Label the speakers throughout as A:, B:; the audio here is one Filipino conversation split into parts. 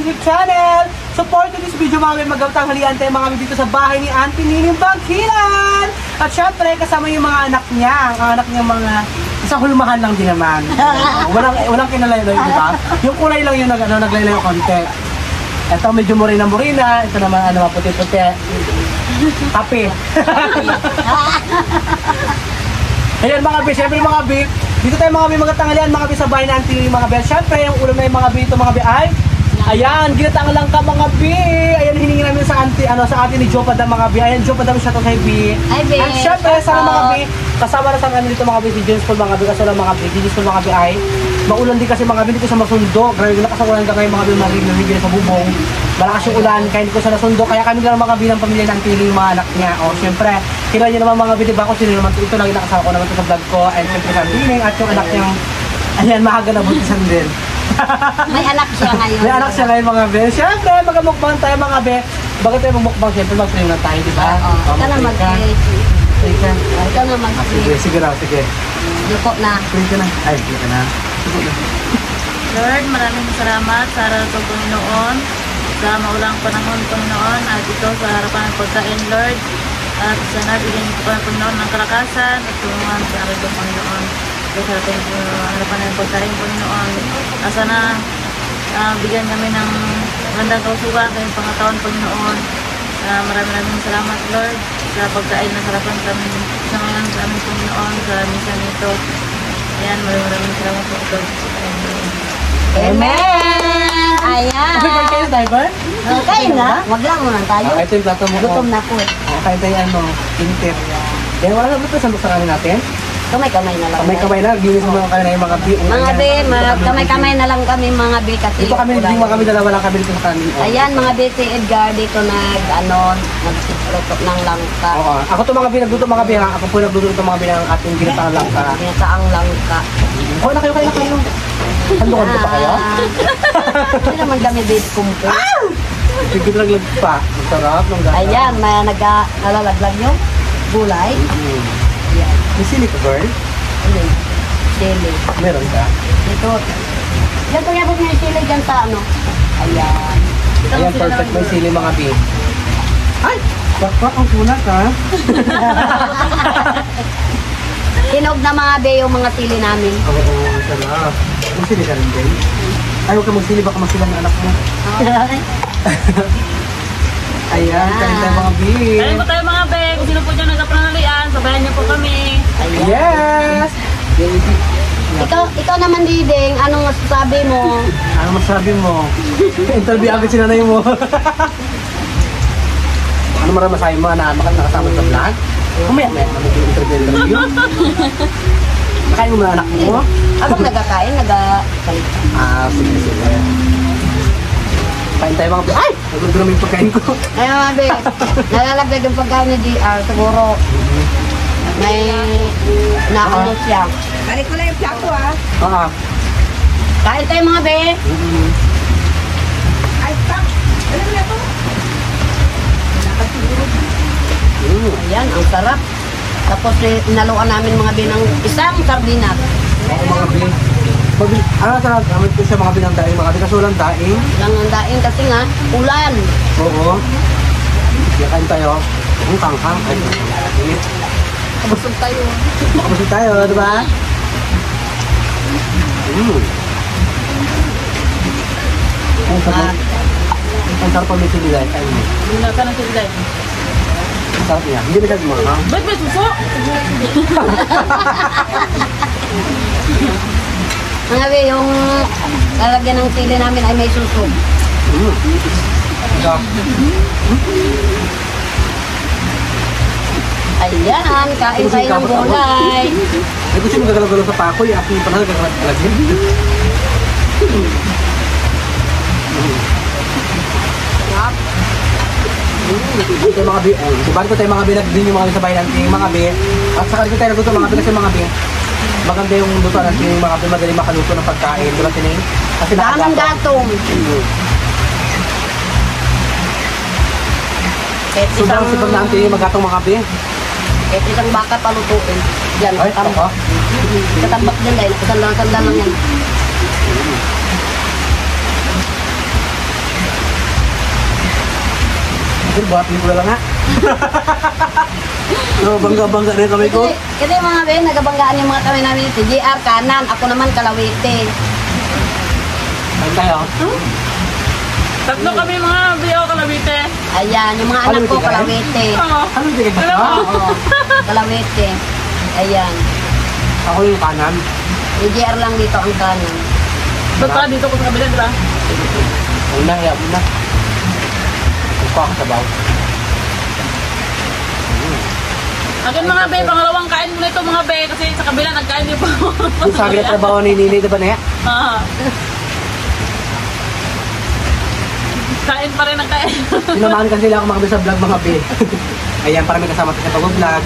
A: YouTube channel. Support to this video mga magawtang halian tayo mga dito sa bahay ni Auntie Nining Bangkilan. At syempre kasama yung mga anak niya. Ang anak niya mga isang hulmahan lang din naman. Walang kinalaylay, di ba? Yung kulay lang yung naglaylay konti. Ito medyo morena-morena. Ito naman puti-puti. Kape. Ayan mga be, syempre mga be, dito tayo mga be magtanghalian mga be sa bahay na Auntie mga be. Syempre yung ulam na yung mga be ito mga be ay ayan, ginatang lang ka mga be. Ayan, hiningi namin sa auntie, sa atin ni Joe Padam mga be. Ayan, Joe Padam siya to kay be.
B: Hi be.
A: At syempre sana mga be, kasama na sa kanya dito mga be si James Paul mga be. Kasi lang mga be, James Paul mga be ay maulan din kasi mga be, hindi ko siya masundo. Grabe na kasawalan ka ngayon mga be, marimigil sa bubong. Malakas yung ulan, kaya hindi ko siya nasundo. Kaya kami lang mga be ng pamilya ng Auntie yung mga anak niya. O syempre, kilala niyo naman mga be, diba kung sino naman ito lagi nakasama ko naman ito sa vlog ko. And syempre sa Auntie at yung anak niyang, ayan, mahaga na butisan din.
B: May anak siya ngayon.
A: May anak siya ngayon mga be. Siyempre, magamukbang tayo mga be. Bago tayo magmukbang, siyempre mag-frame na tayo, di ba?
B: Oo. Ikaw na mag-frame. Ikaw na mag-frame.
A: Sige raw, sige.
B: Luko na.
A: Frame ka na. Ay, sige ka na.
C: Lord, maraming salamat sa araw ko Panginoon. Sa maulang panahon Panginoon. At ito sa harapan ng pagkain, Lord. At sana bigyan ko pa ng Panginoon ng kalakasan at tulungan sa araw ko Panginoon. Sa harapan ng pagkain Panginoon. At sana bigyan kami ng magandang kausugan kayong pangatawan Panginoon. Maraming salamat Lord sa pagkain na harapan kami sa ngayon sa aming Panginoon sa misa nito. Ayan, maraming salamat po Lord.
B: Amen! Ayan!
A: Okay, kayo tayo ba?
B: Okay na? Wag lang muna tayo.
A: Ito yung plato mo.
B: Gutom na po.
A: Kaya tayo intip. Kaya wala na ba sa kanin natin?
B: Kamay-kamay na lang.
A: Kamay-kamay na, ginis mo mga kanin mga be.
B: Mga be, kamay-kamay na lang kami mga be kasi
A: dito kami, hindi kami dalawa lang kami dito sa kanin.
B: Ayan mga be, si Edgar dito nagluto ng langka.
A: Oo. Ako to mga be, nagluto mga be. Ako po nagluto ito mga be ng ating ginataang langka.
B: Ginataang langka.
A: Oo, na kayo. Hando-hando pa kayo?
B: Hindi naman kami be kumpo.
A: Sige laglag pa. Masarap ng gata.
B: Ayan, nalalaglag yung gulay. Ayan.
A: May sili ka, girl?
B: Ano? Sili.
A: Meron ka?
B: Ito. Yan ko yung sili dyan sa ano. Ayan.
A: Ayan, perfect. May sili mga be. Ay! Bakbak ang kulat ha?
B: Hinog na mga be yung mga sili namin.
A: Oo, sarap. May sili ka rin, Ben? Ay, huwag ka magsili. Baka masilang anak mo. Ayan, kain tayo mga be.
C: Kain po tayo mga be. Kung sino po dyan nagkapanalian, sabayan niyo po kami.
B: Ayan.
A: Yes!
B: Ikaw naman Diding, anong masasabi mo?
A: Ano masabi mo? Interview agad si nanay mo. Ano masabi mo na nakasama sa vlog? Kumaya, interview. Nakain mo na anak mo?
B: Habang nagkakain,
A: Sige. Kain tayo mga... Ay! Nagulo naman yung pagkain ko.
B: Ayun mga be, nalalagdag yung pagkain ni GR, siguro may naano siya.
D: Balik ko lang yung plato
A: Oo.
B: Kain tayo mga be.
D: Ay, stop! Alam niya to?
B: Ayan, ang sarap. Tapos inaluan namin mga be ng isang sardinas.
A: Oo mga be. Sarap. Gamit ko siya mga binang daing. Mga kasi walang daing.
B: Lang ang daing kasi nga, ulan.
A: Oo. Kaya kain tayo. Ang kangkang. Ay, init.
B: Kabusog tayo.
A: Makabusog tayo, di ba? Ang sarap. Ang sarap pag may siliday. Kain mo.
C: Muna ka ng silay.
A: Ang sarap niya. Hindi na mga.
C: Ba't may suso?
B: Mga be, yung lalagyan ng sili namin ay may susog. Ayan, kain tayo ng gulay.
A: Ay, gusto mo gagalaw-galaw sa pakoy. Aking panahal gagalaw-galagin. Ito mga bi. Bali ko tayo mga bi. Nag-din yung mga bi sa bayan natin. Mga bi. At saka dito tayo nagluto mga bi kasi mga bi. Maganda yung luto natin. Mga bi magaling makaluto ng pagkain. Diba tining? Kasi
B: Daming gatong.
A: Sobrang sipag na natin yung magatong mga bi.
B: Kahit isang baka palutuin. Yan,
A: Ay,
B: katambak. Katambak din dahil kasandang lang yan.
A: Sir, buhat ko lang ha. No, bangga-bangga na kami ko.
B: Kasi mga Ben, nagabanggaan yung mga kami namin. Si JR kanan, ako naman kalawite.
A: Saan tayo?
C: Tatlo kami mga biyo kalawite.
B: Ayan, yung mga anak ko kalawite.
C: Oo.
A: Ano hindi ka
C: Alam mo?
B: Oo, kalawite. Ayan.
A: Ako yung kanan.
B: Si JR lang dito ang kanan.
C: Ba't pala dito ko sa kabila, di ba?
A: Una, kaya una. Kukuha ka sa baw.
C: Akin mga be, pangalawang kain mo na ito mga be. Kasi sa kabila nagkain niyo pa.
A: Yung sabi na trabaho ni Nini, diba na yan?
C: Ah. Kain pa rin ang kain.
A: Sinamahan kasi lang ako mga sa vlog mga be. Ayan, para may kasama tayo sa pag-vlog.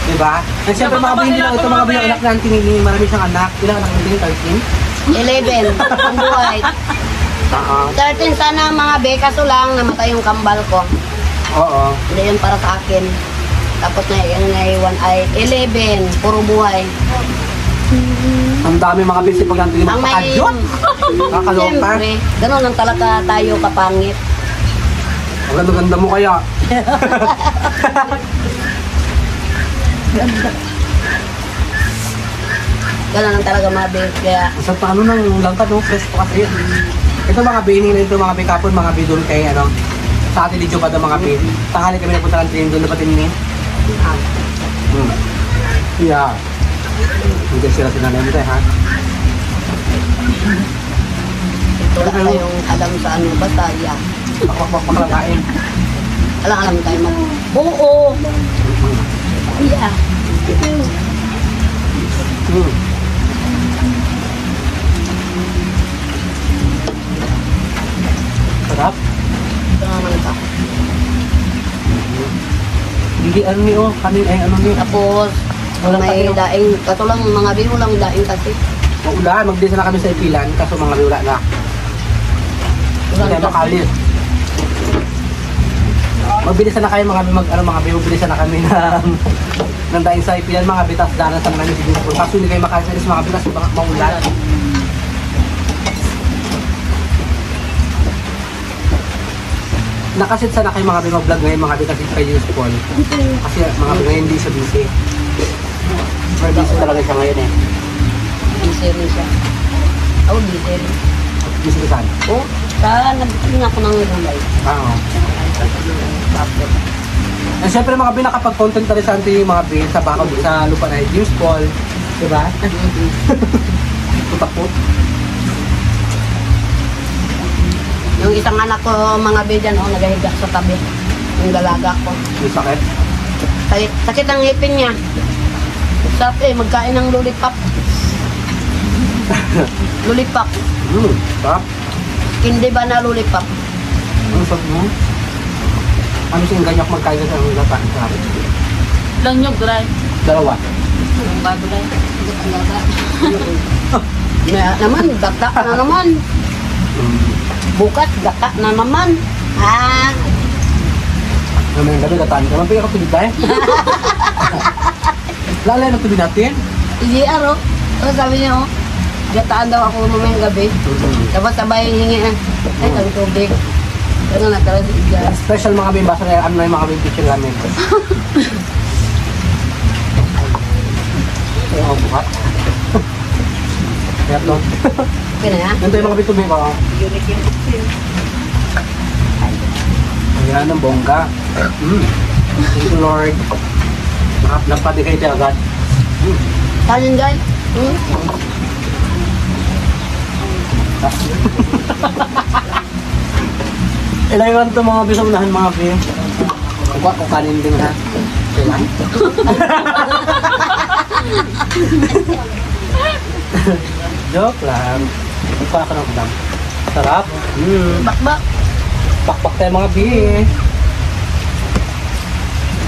A: Diba? And syempre mga be, hindi lang ito mga be, yung anak na Nini, marami siyang anak. Ilang anak ng Nini,
B: 11, ang buhay. 13 sana mga be, kaso lang namatay yung kambal ko.
A: Oo.
B: Hindi yun para sa akin. Tapos na yung naiwan ay 11, puro buhay.
A: Ang dami mga be, pag nanto yung
B: Ang may...
A: makakadyon. Kakaloka.
B: Siyempre, ganun lang talaga tayo kapangit.
A: Ang ganda-ganda mo kaya.
B: Ganun lang talaga mga be. Kaya,
A: Sa paano nang langka no? Fresh pa kasi yun. Ito mga be, hiningi ito mga be kapon, mga be doon kay ano. Sa atin dito pa daw mga be. Tanghali kami napunta ng train doon, dapat din Yeah. Hindi sila sinanay mo tayo ha.
B: ito lang tayong alam sa ano, basta yan.
A: Pakpak lang kain.
B: Alam tayo mag... Oo! Yeah.
A: Sarap.
B: Ito naman ito.
A: Hindi ano ni oh, kanin ay ano ni.
B: Tapos,
A: Walang
B: may
A: kape, no?
B: daing, kaso lang mga be, walang daing kasi.
A: Maulan, mag-desa na kami sa ipilan, kaso mga be wala na. Hindi tayo makalis. Magbilisan na kayo mga be, magbilisan na kami ng daing sa ipilan mga be, tas danas na namin siguro. Kaso hindi kayo makalis mga be, kasi maulan. Nakasit sana kayo mga be, mag-vlog ngayon mga be, kasi kayo yung school. Kasi mga be ngayon hindi siya busy. Pero busy talaga siya ngayon eh.
B: Busy rin siya. Oh, busy rin.
A: Busy ka saan?
B: Oh, nagpapalin ako ng gulay.
A: Oo.
B: Tapos,
A: And syempre mga be, nakapag-content interesante yung mga be sa baka sa lupa na James Paul. Diba? Putak-put.
B: yung isang anak ko, mga be dyan, oh, nagahiga sa tabi. Yung dalaga ko.
A: Yung sakit.
B: Sakit ang ngipin niya. Sabi, magkain ng lollipop. Lollipop.
A: Sarap.
B: Hindi ba na lollipop?
A: Ano sarap mo? Ano siyang ganyak magkain sa mga lata? Sarap.
C: Lang nyog, dry.
A: Dalawa.
B: Yung bago lang. Na naman, gata na naman. Bukas, gata na naman. Ah,
A: Naman yung gabi, lataan ka. Mapigay ka tubig tayo. Lalay na tubig natin.
B: hindi aro. So sabi niya, oh, gataan daw ako mamayang gabi. Tapos sabay hingi na, ay, sabi tubig. Pero natara si Ija.
A: Special mga be, basta na ano na yung mga be picture namin. Oo, bukat. Kaya to.
B: Okay na yan.
A: Ganito yung mga be tubig ko. Ayan ang bongga. Thank you Lord. Napati kayo tayo agad.
B: Kanin dyan.
A: Ilan ito mga bisa unahan mga be. Kuha ko kanin din ha. Kailan? Joke lang. Kuha ka ng udang. Sarap.
B: Bakbak.
A: Pakpak tayo mga be.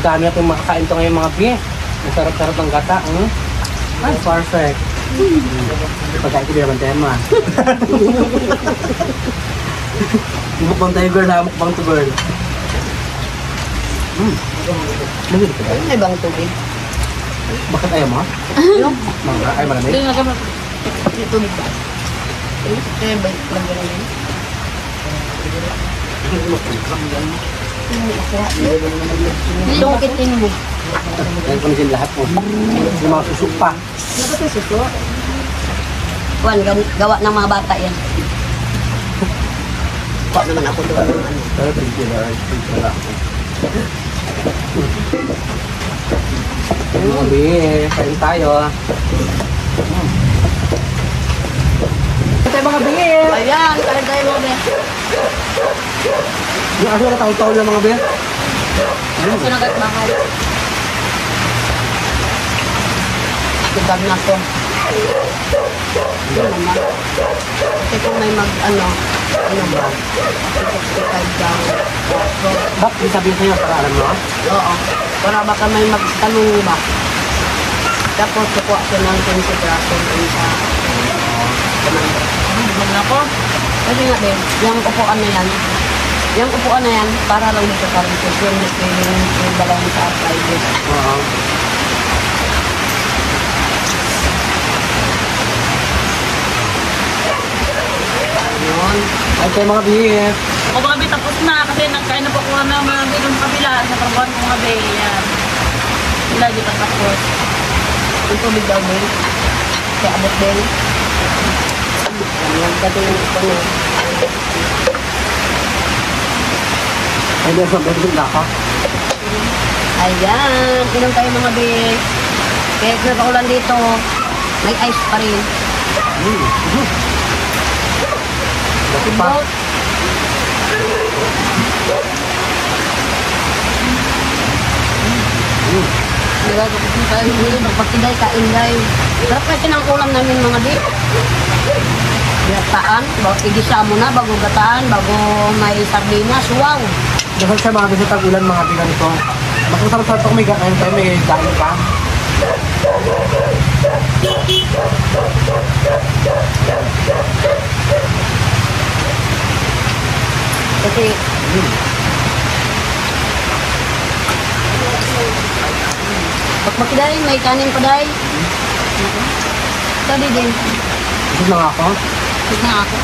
A: Dami natin makakain ito ngayon mga be. Ang sarap-sarap ng gata. Ay, perfect. Pagkain ko naman tayo ma. Mukbang tayo girl ha, mukbang to girl. Nagigit ka tayo?
B: May bang tubig?
A: Bakit ayaw mo? Mga, ay marami.
C: Hindi nga kami.
B: May tubig ba? Kaya ba lang ganun yun? Tungkitin mo.
A: Yan kami din lahat po. Yung mga susuk pa.
B: Ano ba ito suso? Juan, gawa ng mga bata yan. Kuha naman ako doon.
A: Mga bi, kain tayo. Ito yung mga bi.
B: Ayan, kain tayo mo, be.
A: Yung aso na taon-taon lang mga bi.
B: Sinagat bakal. Tibag na to. Hindi naman. Kasi kung may ano ba? 65 daw.
A: Bak, di sabihin sa'yo para alam mo.
B: Oo. Para baka may magtanong ba? Tapos kukuha siya ng consideration dun sa commander.
C: Bumag na ako.
B: Kasi nga din, yung upuan na yan, para lang dito pa rin kasi yung balong sa private.
A: Oo.
B: Yun.
A: Ay, tayo mga bi.
C: Ako mga bi, tapos na kasi nagkain na po ako ng mga bi ng kabila sa trabaho ko mga bi. Yan. Wala di pa tapos.
B: Yung tubig daw din. Kaya abot din. Yan, kasi yung ano.
A: Ay, di sa bedroom na ako.
B: Ayan, inom tayo mga bi. Kahit nagpaulan dito, may ice pa rin.
A: Dati pa.
B: Diba, pagpatiday, kainday. Sarap kasi ng ulam namin mga di. Gataan, igisa mo na bago gataan, bago may sardinas, wow.
A: Dasal sa mga bisa tag-ulan mga bi ganito. Mas masarap-sarap kung may gakain tayo, may daing pa.
B: Kasi, pag makiday, may kanin pa day. Tadi din.
A: Gusto na nga ako.
B: Tignan na ako.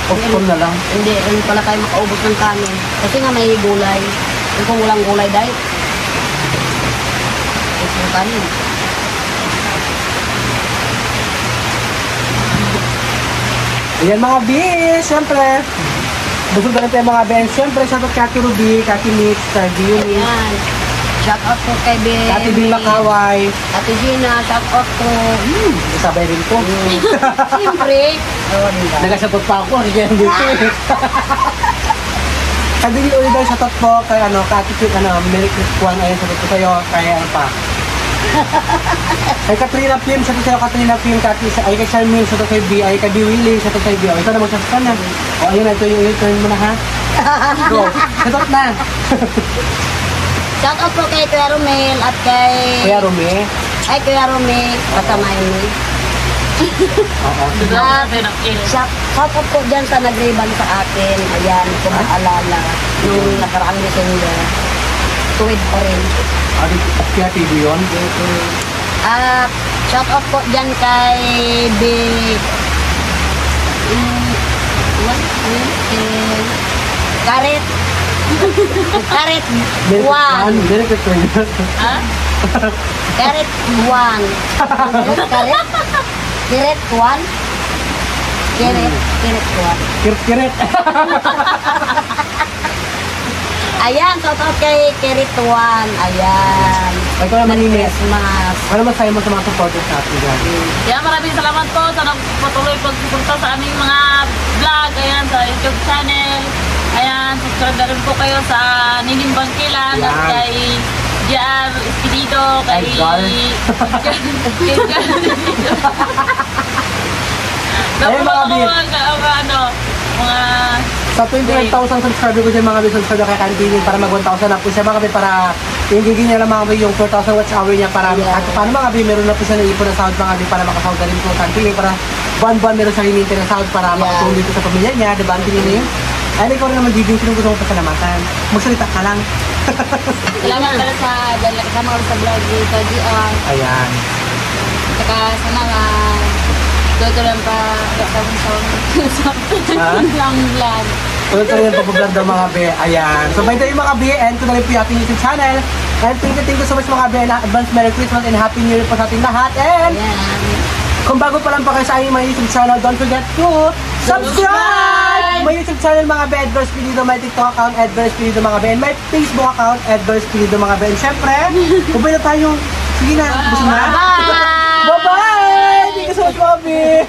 A: Popcorn na lang.
B: Hindi pala tayo makaubos ng kanin. Kasi nga may gulay. Kung walang gulay day, ubos ng kanin.
A: Ayan mga bi, siyempre. Busog na rin tayo mga bi. And siyempre, shoutout Kati Ruby, Kati Mix, Kati Yuni,
B: Ayan. Shout out po kay Ben.
A: Kati Bill Makaway.
B: Ate Gina, shout out po.
A: Sabay rin po.
B: Siyempre. Oo, diba?
A: Nagasagot pa ako, hindi yan dito eh. Kati Bill ulit daw, shoutout po kay Kati Kit, Merry Christmas, ayun, shoutout po sa'yo, kaya ano pa. Kay Katrina Pim, shoutout sa'yo Katrina Pim, ay kay Charmin, shoutout kay B, ay kay B Willie, shoutout kay B. O, ito na mag-shoutout ka na. O, ayun na, ito yung turn mo na ha. Go, shoutout na.
B: Shout out po kay Kuya Romel at kay...
A: Kuya Rumi.
B: Ay, Kuya Romel. Kasama yun.
A: Oo.
B: At
C: Sabi ng il.
B: shout out po dyan sa nag-ribbon sa akin. Ayan, kung maalala. Nung nakaraang December. Tuwid pa rin.
A: Adi, kaya TV yun.
B: At shout out po dyan kay B... What? Karet. Karet Juan.
A: Very good friend.
C: Ha?
B: Karet Juan. Karet? Kiret Juan? Kiret Juan.
A: Kirit-kirit.
B: Ayan, shout out kay Kiret Juan. Ayan.
A: Ay, ko naman
B: Merry
A: Ines.
B: Christmas.
A: Ano masayo mo sa mga supporters natin dyan?
C: Kaya maraming salamat po sa nagpatuloy pagsuporta sa aming mga vlog. Ayan, sa YouTube channel. Ayan, subscribe na rin po kayo sa Nining Bangkilan at
A: Yan.
C: kay JR Espirido, kay...
A: Ay, God.
C: kay JR Espirido.
A: Ayun, mga bi.
C: Mga...
A: Sa 29,000 subscriber ko dyan mga bi, subscriber kay Cantini para mag 1,000 na po siya mga bi, para hingigin niya lang mga bi yung 4,000 watch hour niya para at paano mga bi, meron na po siya naipon na sahod mga bi para makasahod na rin po Cantini para buwan-buwan meron siya hinintay na sahod para makatulong dito sa pamilya niya, diba? Ang tingin na yun. Ay, ikaw rin naman, Dibin, sino gusto mo pasalamatan? Magsalita ka lang.
C: Salamat pala sa dahil kasama ko sa vlog dito, GR.
A: Ayan.
C: Saka sana nga tutuloy pa sa
A: Ha?
C: lang vlog.
A: Tuloy-tuloy yung pag-vlog daw mga be. Ayan. So by the way mga be, and ko na rin po yung ating YouTube channel. And thank you so much mga be. Advance Merry Christmas and Happy New Year po sa ating lahat. And kung bago pa lang pa kayo sa aming mga YouTube channel, don't forget to subscribe! May YouTube channel mga be, Edgar Espirido, may TikTok account, Edgar Espirido mga be, and may Facebook account, Edgar Espirido mga be. And syempre, ubay na tayo. Sige na, gusto na?
B: Bye!
A: Bye-bye! Thank you so much, Bobby!